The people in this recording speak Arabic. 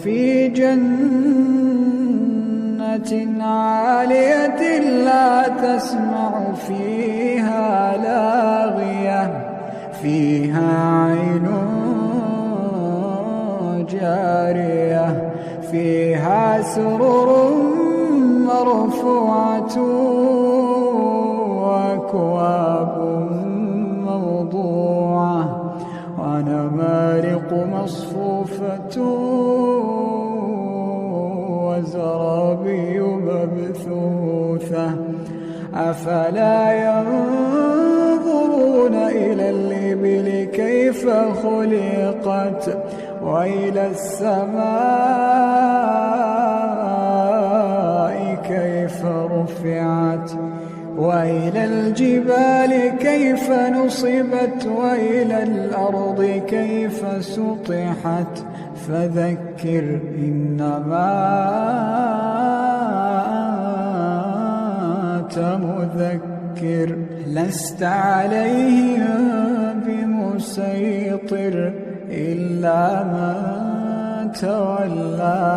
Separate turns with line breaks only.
في جنة عالية لا تسمع فيها لاغية فيها عين جارية فيها سرر مرفوعة وأكواب موضوعة ونمارق مصفوفة وزرابي مبثوثة أفلا ينظرون إلى الإبل كيف خلقت وإلى السماء كيف رفعت وإلى الجبال كيف نصبت وإلى الأرض كيف سطحت فذكر إنما أنت مذكر لست عليهم بمسيطر إلا من تولى